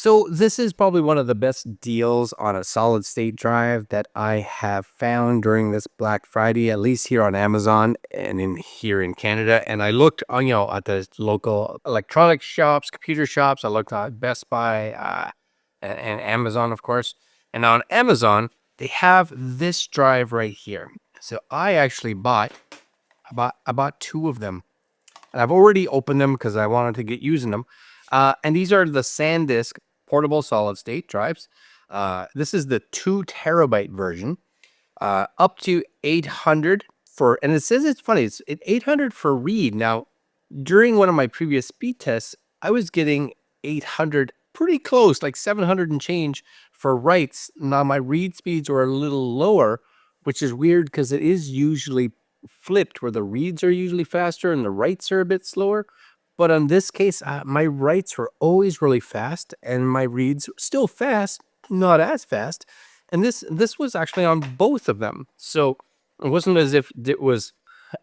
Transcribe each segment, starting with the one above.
So this is probably one of the best deals on a solid state drive that I have found during this Black Friday, at least here on Amazon and here in Canada. And I looked on, at the local electronics shops, computer shops. I looked at Best Buy and Amazon, of course. And on Amazon, they have this drive right here. So I actually I bought two of them. And I've already opened them because I wanted to get using them. And these are the Sandisk portable solid state drives. This is the 2 terabyte version, up to 800 for, and it says it's funny, it's 800 for read. Now, during one of my previous speed tests, I was getting 800 pretty close, like 700 and change for writes. Now, my read speeds are a little lower, which is weird because it is usually flipped where the reads are usually faster and the writes are a bit slower. But on this case, my writes were always really fast and my reads still fast, not as fast. And this was actually on both of them. So it wasn't as if it was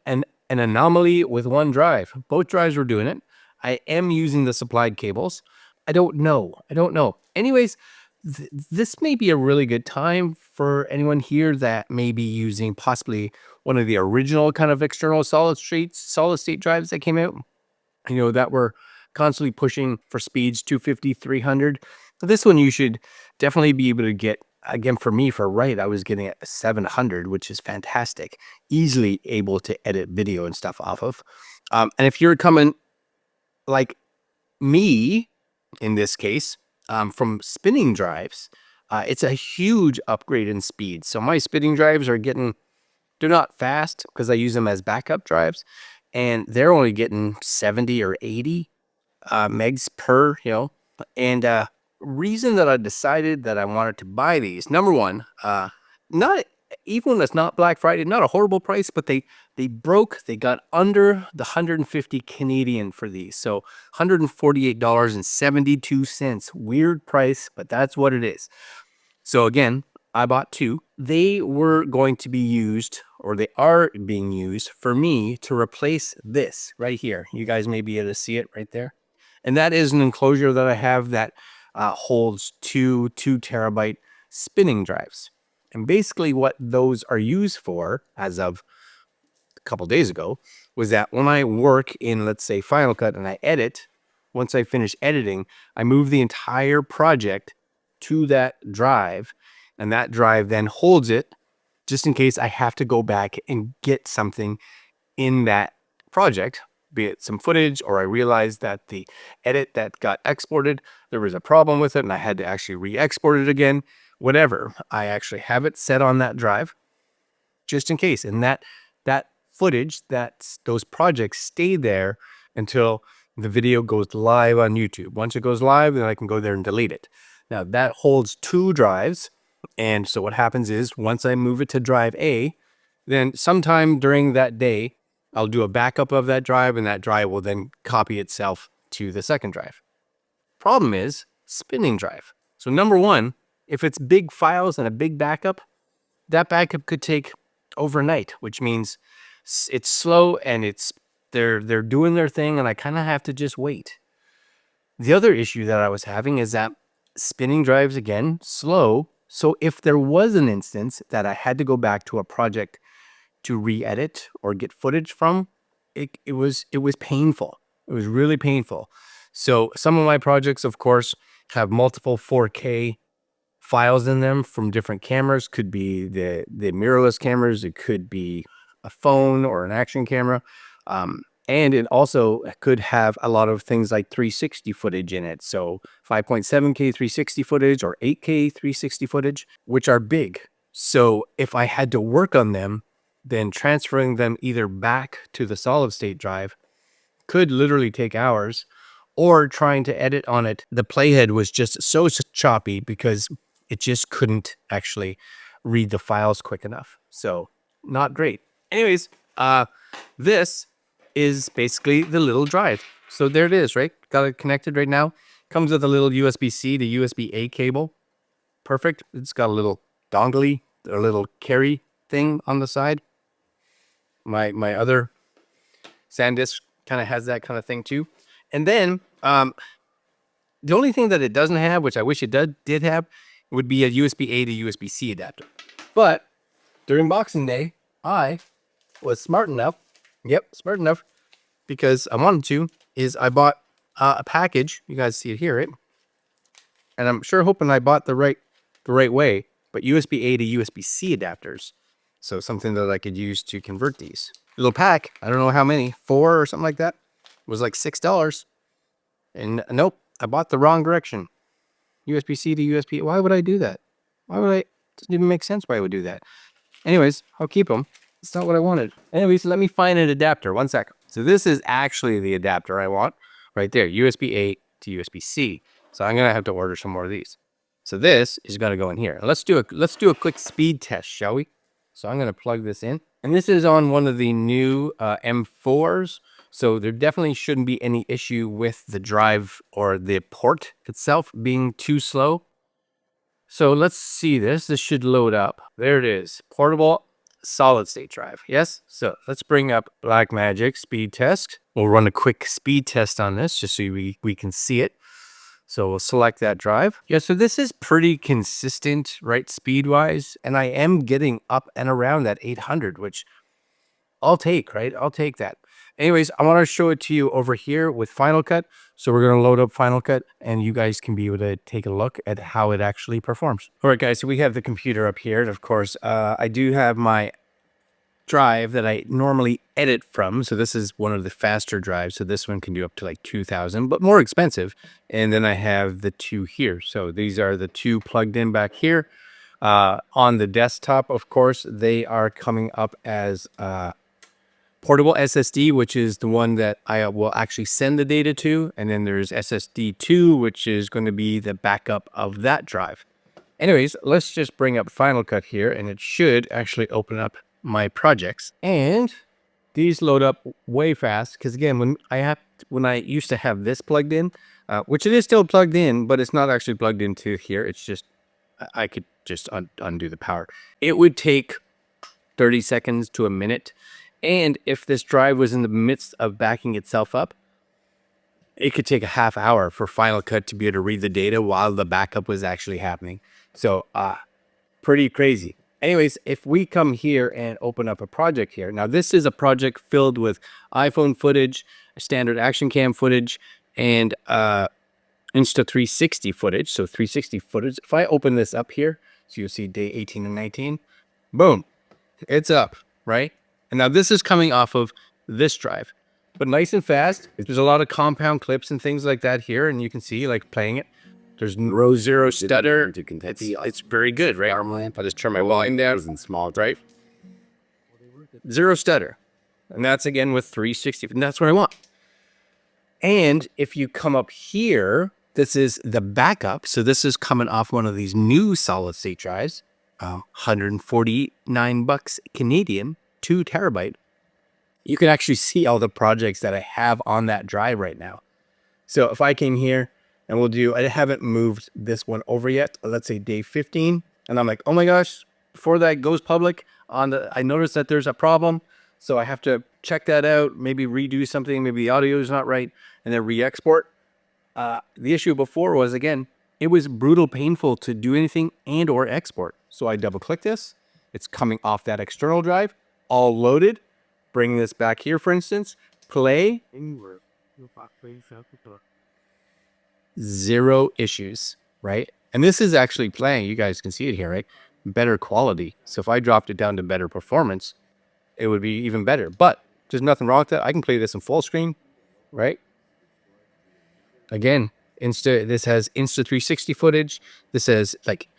an anomaly with one drive. Both drives were doing it. I am using the supplied cables. I don't know. Anyways, this may be a really good time for anyone here that may be using possibly one of the original kind of external solid state drives that came out, that were constantly pushing for speeds 250, 300. This one you should definitely be able to get. Again, for me, for write, I was getting at 700, which is fantastic. Easily able to edit video and stuff off of. And if you're coming like me, in this case, from spinning drives, it's a huge upgrade in speed. So my spinning drives they're not fast because I use them as backup drives, and they're only getting 70 or 80 megs per, and reason that I decided that I wanted to buy these, number one, not even when it's not Black Friday, not a horrible price, but they got under the 150 Canadian for these. So $148.72. Weird price, but that's what it is. So again, I bought two. They were going to be used, or they are being used for me to replace this right here. You guys may be able to see it right there. And that is an enclosure that I have that holds two 2 terabyte spinning drives. And basically what those are used for, as of a couple days ago, was that when I work in, let's say, Final Cut and I edit, once I finish editing, I move the entire project to that drive, and that drive then holds it just in case I have to go back and get something in that project, be it some footage, or I realized that the edit that got exported, there was a problem with it and I had to actually re-export it again. Whatever, I actually have it set on that drive just in case. And that footage, those projects stay there until the video goes live on YouTube. Once it goes live, then I can go there and delete it. Now that holds two drives. And so what happens is once I move it to drive A, then sometime during that day, I'll do a backup of that drive, and that drive will then copy itself to the second drive. Problem is spinning drive. So number one, if it's big files and a big backup, that backup could take overnight, which means it's slow and they're doing their thing, and I kind of have to just wait. The other issue that I was having is that spinning drives, again, slow. So if there was an instance that I had to go back to a project to re-edit or get footage from, it was painful. It was really painful. So some of my projects, of course, have multiple 4K files in them from different cameras. Could be the mirrorless cameras. It could be a phone or an action camera. And it also could have a lot of things like 360 footage in it. So 5.7K 360 footage or 8K 360 footage, which are big. So if I had to work on them, then transferring them either back to the solid state drive could literally take hours, or trying to edit on it. The playhead was just so choppy because it just couldn't actually read the files quick enough. So not great. Anyways, this is basically the little drive. So there it is, right? Got it connected right now. Comes with a little USB-C to USB-A cable. Perfect. It's got a little dongle, a little carry thing on the side. My other Sandisk kind of has that kind of thing too. And then The only thing that it doesn't have, which I wish it did have, would be a USB-A to USB-C adapter. But during Boxing Day, I was smart enough, because I wanted to, is I bought a package. You guys see it here, right? And I'm sure hoping I bought the right way, but USB-A to USB-C adapters. So something that I could use to convert these. Little pack, I don't know how many, 4 or something like that. It was like $6. And nope, I bought the wrong direction. USB-C to USB. Why would I do that? Why would I? It doesn't even make sense why I would do that. Anyways, I'll keep them. It's not what I wanted. Anyways, let me find an adapter. One sec. So this is actually the adapter I want right there. USB-A to USB-C. So I'm going to have to order some more of these. So this is going to go in here. Let's do a quick speed test, shall we? So I'm going to plug this in. And this is on one of the new M4s. So there definitely shouldn't be any issue with the drive or the port itself being too slow. So let's see this. This should load up. There it is. Portable solid state drive. Yes. So let's bring up Blackmagic speed test. We'll run a quick speed test on this just so we can see it. So we'll select that drive. Yeah, so this is pretty consistent, right, speed-wise. And I am getting up and around that 800, which I'll take, right? I'll take that. Anyways, I want to show it to you over here with Final Cut. So we're going to load up Final Cut, and you guys can be able to take a look at how it actually performs. All right, guys, so we have the computer up here. And of course, I do have my drive that I normally edit from. So this is one of the faster drives. So this one can do up to like 2,000, but more expensive. And then I have the two here. So these are the two plugged in back here. On the desktop, of course, they are coming up as portable SSD, which is the one that I will actually send the data to. And then there's SSD 2, which is going to be the backup of that drive. Anyways, let's just bring up Final Cut here, and it should actually open up my projects. And these load up way fast because, again, when I used to have this plugged in, which it is still plugged in, but it's not actually plugged into here. It's just I could just undo the power. It would take 30 seconds to a minute. And if this drive was in the midst of backing itself up, it could take a half hour for Final Cut to be able to read the data while the backup was actually happening. So, pretty crazy. Anyways, if we come here and open up a project here, now this is a project filled with iPhone footage, standard action cam footage, and Insta360 footage. So 360 footage. If I open this up here, so you'll see day 18 and 19, boom, it's up, right? And now this is coming off of this drive, but nice and fast. There's a lot of compound clips and things like that here, and you can see like playing it. There's row zero stutter. It's very good, right? I'll just turn my volume down. It's small, right? Zero stutter. And that's again with 360. And that's what I want. And if you come up here, this is the backup. So this is coming off one of these new solid state drives. $149 Canadian, 2 terabyte. You can actually see all the projects that I have on that drive right now. So if I came here, and I haven't moved this one over yet. Let's say day 15. And I'm like, oh my gosh, before that goes public, I noticed that there's a problem. So I have to check that out, maybe redo something, maybe the audio is not right, and then re-export. The issue before was, again, it was brutal painful to do anything and or export. So I double click this. It's coming off that external drive, all loaded. Bring this back here, for instance, play. Zero issues, right? And this is actually playing. You guys can see it here, right? Better quality. So if I dropped it down to better performance, it would be even better. But there's nothing wrong with that. I can play this in full screen, right? Again, this has Insta360 footage. This has like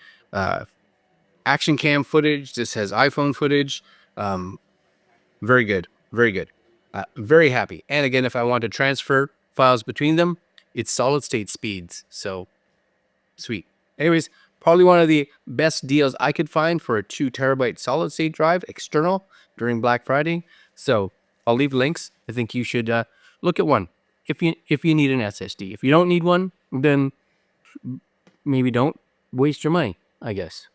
action cam footage. This has iPhone footage. Very good. Very good. Very happy. And again, if I want to transfer files between them, it's solid state speeds. So sweet. Anyways, probably one of the best deals I could find for a 2 terabyte solid state drive external during Black Friday. So I'll leave links. I think you should look at one if you need an SSD. If you don't need one, then maybe don't waste your money, I guess.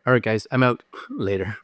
All right, guys, I'm out. Later.